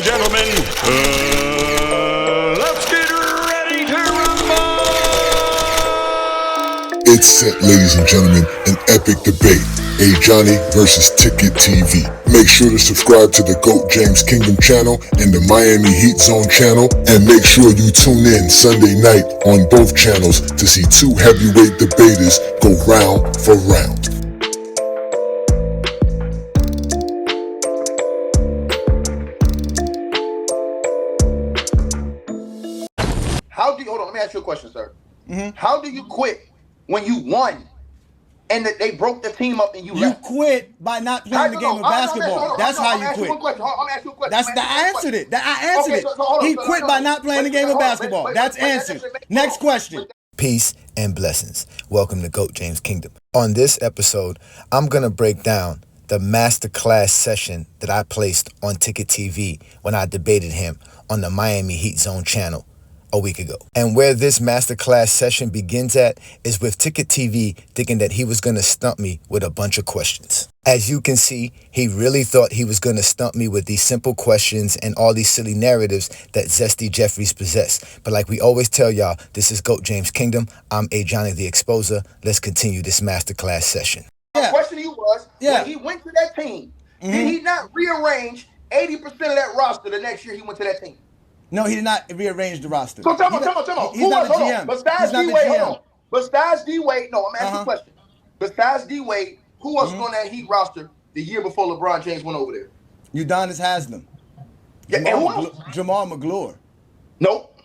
and gentlemen, let's get ready to rumble! It's set, ladies and gentlemen, an epic debate. Ajani versus Ticket TV. Make sure to subscribe to the GOAT James Kingdom channel and the Miami Heat Zone channel, and make sure you tune in Sunday night on both channels to see two heavyweight debaters go round for round. Hold on, let me ask you a question, sir. How do you quit when you won and that they broke the team up and you left? You quit by not playing the game of basketball. That's how you quit. I'm gonna ask you a question. That's the answer. I answered it. He quit by not playing the game of basketball. That's answered. Next question. Peace and blessings. Welcome to GOAT James Kingdom. On this episode, I'm going to break down the masterclass session that I placed on Ticket TV when I debated him on the Miami Heat Zone channel a week ago. And where this masterclass session begins at is with Ticket TV thinking that he was going to stump me with a bunch of questions. As you can see, he really thought he was going to stump me with these simple questions and all these silly narratives that Zesty Jeffries possess. But like we always tell y'all, this is GOAT James Kingdom. I'm Ajani the Exposer. Let's continue this masterclass session. My question to you was, when he went to that team, did he not rearrange 80% of that roster the next year he went to that team? No, he did not rearrange the roster. So tell me. He's not the GM. Besides D-Wade, hold on. Besides D-Wade, no, I'm asking you a question. Besides D-Wade, who else was on that Heat roster the year before LeBron James went over there? Udonis Haslam. Yeah, and who else? Jamal McGlure. Nope.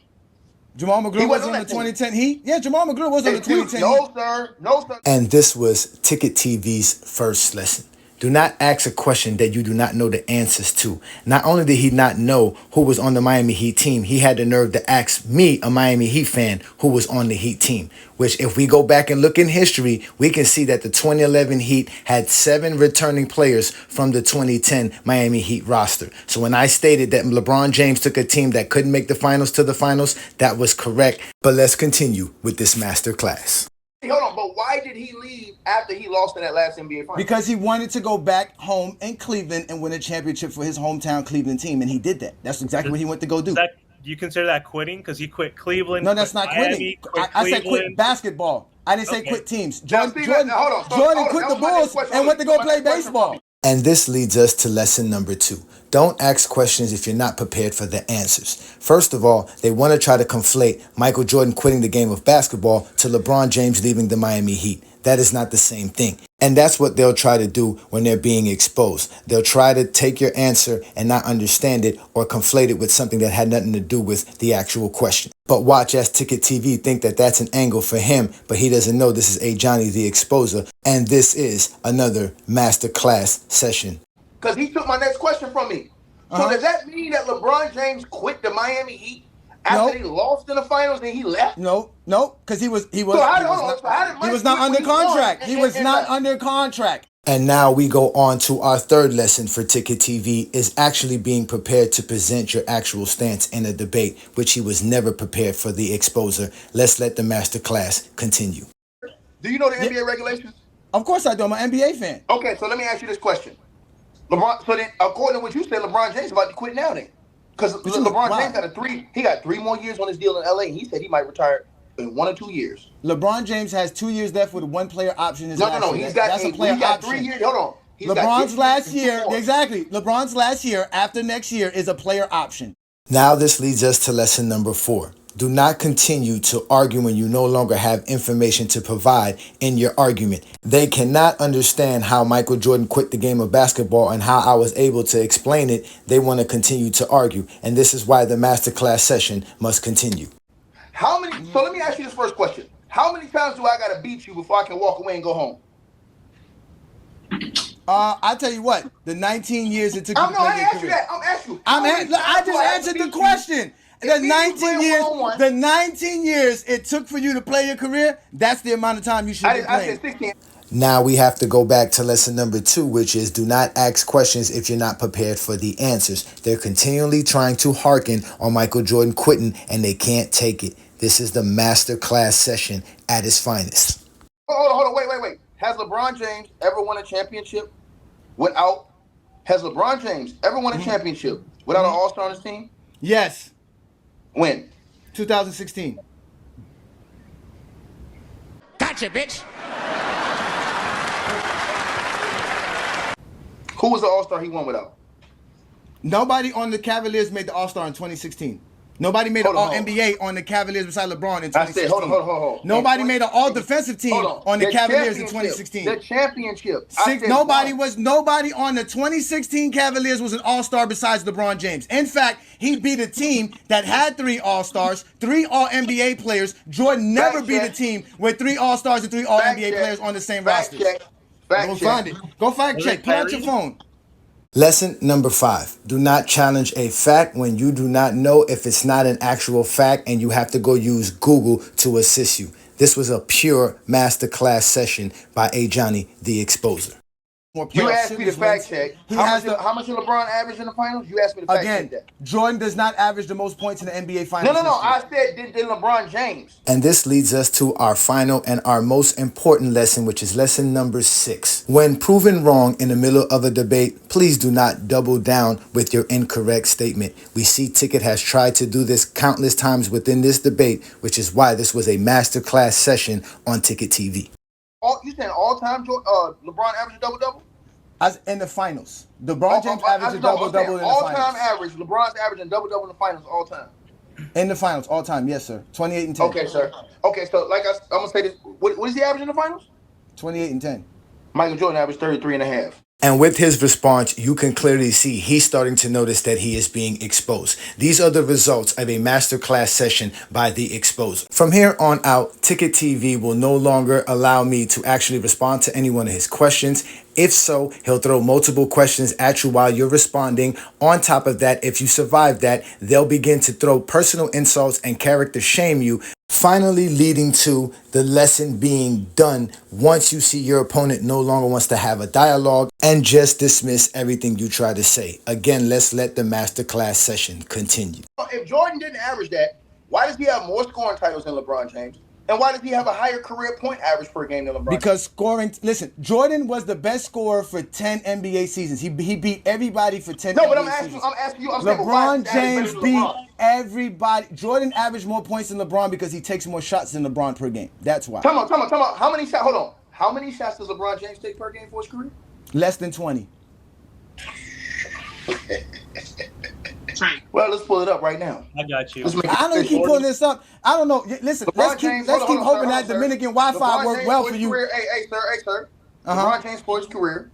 Jamal McGlure was on the 2010 Heat? Yeah, Jamal McGlure was on the 2010 Heat. No, sir. And this was Ticket TV's first lesson. Do not ask a question that you do not know the answers to. Not only did he not know who was on the Miami Heat team, he had the nerve to ask me, a Miami Heat fan, who was on the Heat team. Which, if we go back and look in history, we can see that the 2011 Heat had 7 returning players from the 2010 Miami Heat roster. So when I stated that LeBron James took a team that couldn't make the finals to the finals, that was correct. But let's continue with this master class. Hold on, but why did he leave after he lost in that last NBA final? Because he wanted to go back home in Cleveland and win a championship for his hometown Cleveland team, and he did that. That's exactly what he went to go do. Do you consider that quitting? Because he quit Cleveland. No, that's not Miami, quitting. I said quit basketball. I didn't say quit teams. Jordan quit the Bulls and went to go play baseball. And this leads us to lesson number 2. Don't ask questions if you're not prepared for the answers. First of all, they want to try to conflate Michael Jordan quitting the game of basketball to LeBron James leaving the Miami Heat. That is not the same thing. And that's what they'll try to do when they're being exposed. They'll try to take your answer and not understand it or conflate it with something that had nothing to do with the actual question. But watch as Ticket TV think that that's an angle for him, but he doesn't know this is Ajani the Exposer, and this is another masterclass session. Because he took my next question from me. So does that mean that LeBron James quit the Miami Heat after they lost in the finals and he left? No, because he was not under contract. He was not under contract. And now we go on to our third lesson for Ticket TV is actually being prepared to present your actual stance in a debate, which he was never prepared for the Exposer. Let's let the masterclass continue. Do you know the NBA regulations? Of course I do. I'm an NBA fan. Okay, so let me ask you this question. LeBron, so then, according to what you said, LeBron James is about to quit now then. Because LeBron James got 3 more years on his deal in LA, and he said he might retire in 1 or 2 years. LeBron James has 2 years left with a 1-player option. He's got 3 years. Hold on. LeBron's last year, exactly. LeBron's last year after next year is a player option. Now this leads us to lesson number 4. Do not continue to argue when you no longer have information to provide in your argument. They cannot understand how Michael Jordan quit the game of basketball and how I was able to explain it. They want to continue to argue. And this is why the masterclass session must continue. So let me ask you this first question. How many times do I got to beat you before I can walk away and go home? I'll tell you what. The 19 years it took you to play your career. I'm asking you. I just answered the question. The 19 years it took for you to play your career, that's the amount of time you should be playing. I said 16. Now we have to go back to lesson number 2, which is do not ask questions if you're not prepared for the answers. They're continually trying to hearken on Michael Jordan quitting, and they can't take it. This is the master class session at its finest. Hold on, wait. Has LeBron James ever won a championship without? Has LeBron James ever won a championship without an All-Star on his team? Yes. When? 2016. Gotcha, bitch. Who was the All-Star he won without? Nobody on the Cavaliers made the All-Star in 2016. Nobody made an All-NBA on the Cavaliers beside LeBron in 2016. I said, hold on. Nobody made an All-Defensive team on the Cavaliers in 2016. The championship. Nobody on the 2016 Cavaliers was an All-Star besides LeBron James. In fact, he beat a team that had 3 All-Stars, 3 All-NBA players. Jordan never beat a team with 3 All-Stars and 3 All-NBA players on the same roster. Go find it. Go fact check. Pull out your phone. Lesson number 5. Do not challenge a fact when you do not know if it's not an actual fact and you have to go use Google to assist you. This was a pure masterclass session by Ajani, the Exposer. You asked me to fact check. How much did LeBron average in the finals? You asked me to fact check that. Jordan does not average the most points in the NBA finals. No. I said did LeBron James. And this leads us to our final and our most important lesson, which is lesson number 6. When proven wrong in the middle of a debate, please do not double down with your incorrect statement. We see Ticket has tried to do this countless times within this debate, which is why this was a masterclass session on Ticket TV. You saying all-time LeBron averaged a double-double? As in the finals. LeBron James averaged a double-double in the finals. All-time average. LeBron's averaging double-double in the finals all-time. In the finals, all-time, yes, sir. 28 and 10. Okay, sir. Okay, so like I'm going to say this. What is he averaging in the finals? 28 and 10. Michael Jordan averaged 33 and a half. And with his response, you can clearly see he's starting to notice that he is being exposed. These are the results of a masterclass session by the Exposer. From here on out, Ticket TV will no longer allow me to actually respond to any one of his questions. If so, he'll throw multiple questions at you while you're responding. On top of that, if you survive that, they'll begin to throw personal insults and character shame you, finally leading to the lesson being done once you see your opponent no longer wants to have a dialogue and just dismiss everything you try to say. Again, let's let the masterclass session continue. If Jordan didn't average that, why does he have more scoring titles than LeBron James? And why does he have a higher career point average per game than LeBron? Because scoring, listen, Jordan was the best scorer for 10 NBA seasons. He beat everybody for 10 NBA seasons. No, but I'm asking you. LeBron James beat everybody. Jordan averaged more points than LeBron because he takes more shots than LeBron per game. That's why. Come on. How many shots? Hold on. How many shots does LeBron James take per game for his career? Less than 20. Well, let's pull it up right now. I got you. I don't keep pulling this up. I don't know. Listen, let's keep hoping that Dominican Wi-Fi works well for you. Hey, sir. LeBron James for his career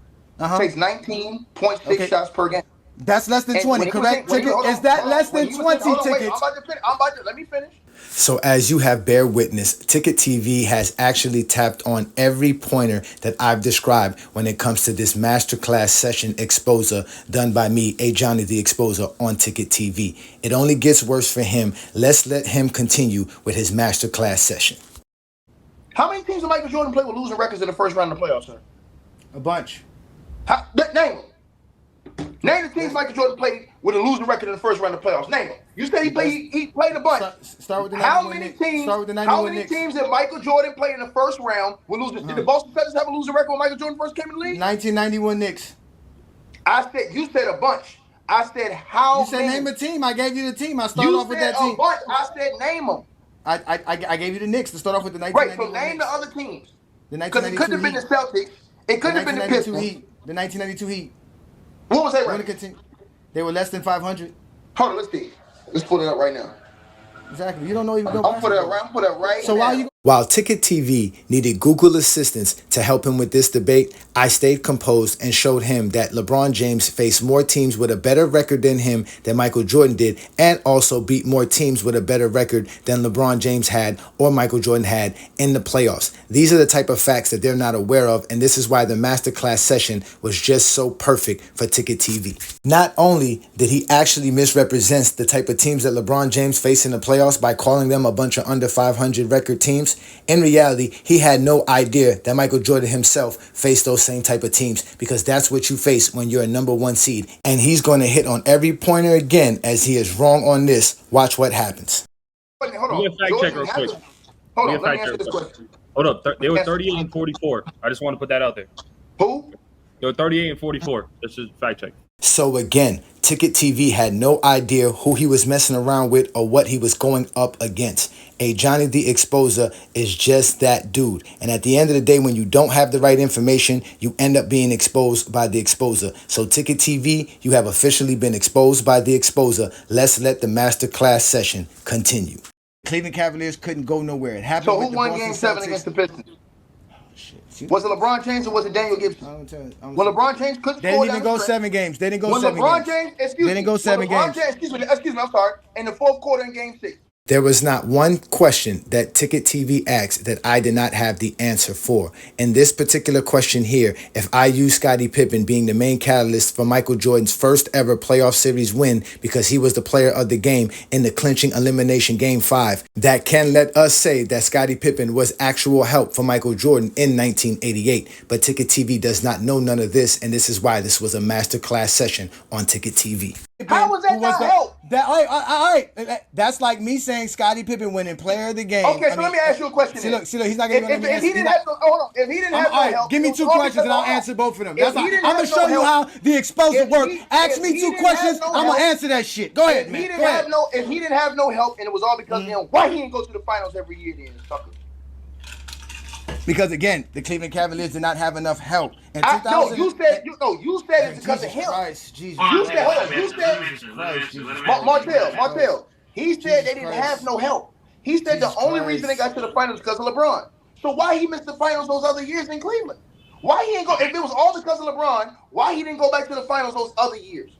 takes 19.6 shots per game. That's less than 20, correct? Ticket? Is that less than 20 tickets? I'm about to let me finish. So as you have bear witness, Ticket TV has actually tapped on every pointer that I've described when it comes to this masterclass session exposer done by me, Ajani the Exposer, on Ticket TV. It only gets worse for him. Let's let him continue with his masterclass session. How many teams did Michael Jordan play with losing records in the first round of the playoffs, sir? A bunch. Name them. Name the teams Michael Jordan played with a losing record in the first round of the playoffs. Name them. You said he played a bunch. Start with the How many teams did Michael Jordan play in the first round with losing? Did the Boston Celtics have a losing record when Michael Jordan first came in the league? 1991 Knicks. You said a bunch. I said how You said many? name a team. I gave you the team. I started off with that team. You said a bunch. I said name them. I gave you the Knicks to start off with the 1991 Right, so name Knicks. the other teams. Because it couldn't have been the Celtics. It couldn't have been the Pistons. The 1992 Heat. What was that record? They were less than 500. Hold on, let's see. Let's pull it up right now. Exactly. You don't know even know. I'll put it right So now. While Ticket TV needed Google assistance to help him with this debate, I stayed composed and showed him that LeBron James faced more teams with a better record than him than Michael Jordan did, and also beat more teams with a better record than LeBron James had or Michael Jordan had in the playoffs. These are the type of facts that they're not aware of, and this is why the masterclass session was just so perfect for Ticket TV. Not only did he actually misrepresent the type of teams that LeBron James faced in the playoffs by calling them a bunch of under 500 record teams, in reality, he had no idea that Michael Jordan himself faced those same type of teams, because that's what you face when you're a number 1 seed. And he's going to hit on every pointer again, as he is wrong on this. Watch what happens. Hold on. Let me fact check real quick. Hold on, let me answer this question. Hold up. They were 38 and 44. I just want to put that out there. Who? They were 38 and 44. This is fact check. So again, Ticket TV had no idea who he was messing around with or what he was going up against. Ajani the Exposer is just that dude. And at the end of the day, when you don't have the right information, you end up being exposed by the exposer. So Ticket TV, you have officially been exposed by the exposer. Let's let the masterclass session continue. Cleveland Cavaliers couldn't go nowhere. It happened So with who the won Boston Game 7 Celtics. against the Pistons? Shit. Was it LeBron James or was it Daniel Gibson? When LeBron James couldn't They score didn't even down go the stretch. 7 games. They didn't go When 7 LeBron games. James, They didn't go 7 games. Excuse me, I'm sorry. In the fourth quarter in Game 6. There was not one question that Ticket TV asked that I did not have the answer for. In this particular question here, if I use Scottie Pippen being the main catalyst for Michael Jordan's first ever playoff series win because he was the player of the game in the clinching elimination Game 5, that can let us say that Scottie Pippen was actual help for Michael Jordan in 1988. But Ticket TV does not know none of this, and this is why this was a masterclass session on Ticket TV. How was that not help? All right. That's like me saying Scottie Pippen winning player of the game. Okay, so let me ask you a question. See, look, he's not going to If he didn't have no help, give me 2 questions and I'll answer both of them. If That's he how, didn't I'm have going to show no you help- how the exposure works. Ask if me he 2 didn't questions, have no I'm going to help- answer that shit. Go ahead, If man. he Go didn't ahead. have if he didn't have no help and it was all because of him, why he didn't go to the finals every year then, sucker? Because again, the Cleveland Cavaliers did not have enough help. In No, you said it's because of him. Jesus You Christ. said, hold on, you said, Martell, he said they didn't have no help. He said the only reason they got to the finals because of LeBron. So why he missed the finals those other years in Cleveland? Why he didn't go, if it was all because of LeBron, why he didn't go back to the finals those other years?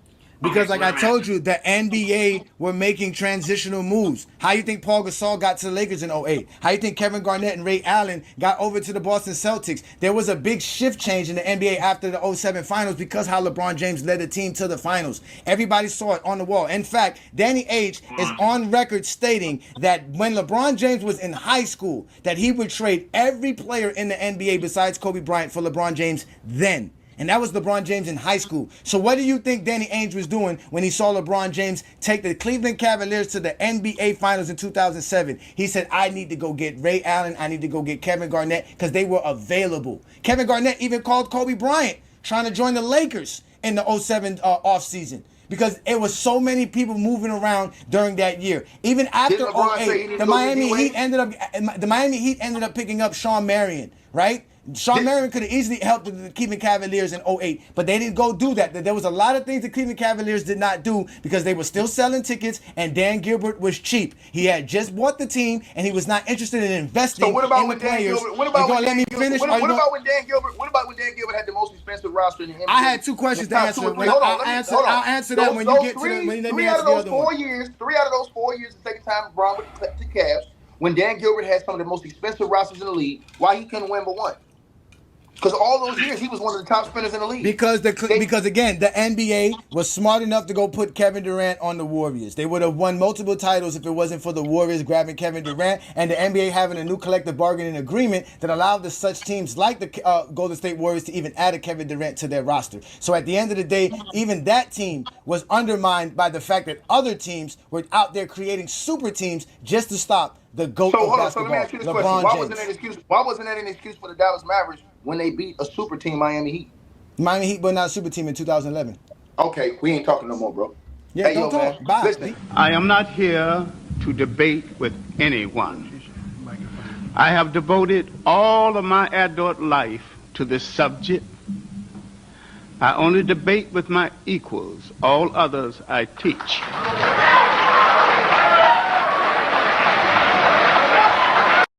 Because like I told you, the NBA were making transitional moves. How you think Paul Gasol got to the Lakers in 08? How you think Kevin Garnett and Ray Allen got over to the Boston Celtics? There was a big shift change in the NBA after the 07 finals because how LeBron James led the team to the finals. Everybody saw it on the wall. In fact, Danny Ainge is on record stating that when LeBron James was in high school, that he would trade every player in the NBA besides Kobe Bryant for LeBron James then. And that was LeBron James in high school. So what do you think Danny Ainge was doing when he saw LeBron James take the Cleveland Cavaliers to the NBA Finals in 2007? He said, I need to go get Ray Allen. I need to go get Kevin Garnett because they were available. Kevin Garnett even called Kobe Bryant trying to join the Lakers in the 07 offseason. Because it was so many people moving around during that year. Even after 08, the Miami Heat ended up picking up Shawn Marion, right? Shawn Marion could have easily helped the Cleveland Cavaliers in 08, but they didn't go do that. There was a lot of things the Cleveland Cavaliers did not do because they were still selling tickets and Dan Gilbert was cheap. He had just bought the team and he was not interested in investing in the players. What about when Dan Gilbert had the most expensive roster in the NBA? I had 2 questions to answer. I'll answer that when you get to the. Three out of those 4 years, the second time LeBron with the Cavs, when Dan Gilbert had some of the most expensive rosters in the league, why he couldn't win but one? Because all those years he was one of the top spinners in the league. Because again, the NBA was smart enough to go put Kevin Durant on the Warriors. They would have won multiple titles if it wasn't for the Warriors grabbing Kevin Durant and the NBA having a new collective bargaining agreement that allowed such teams like the Golden State Warriors to even add a Kevin Durant to their roster. So at the end of the day, even that team was undermined by the fact that other teams were out there creating super teams just to stop the GOAT of basketball, so let me ask you this LeBron question. James. Why wasn't that an excuse for the Dallas Mavericks when they beat a super team, Miami Heat? Miami Heat were not a super team in 2011. Okay, we ain't talking no more, bro. Yeah, hey, don't talk. Man, bye. Listen. I am not here to debate with anyone. I have devoted all of my adult life to this subject. I only debate with my equals. All others I teach.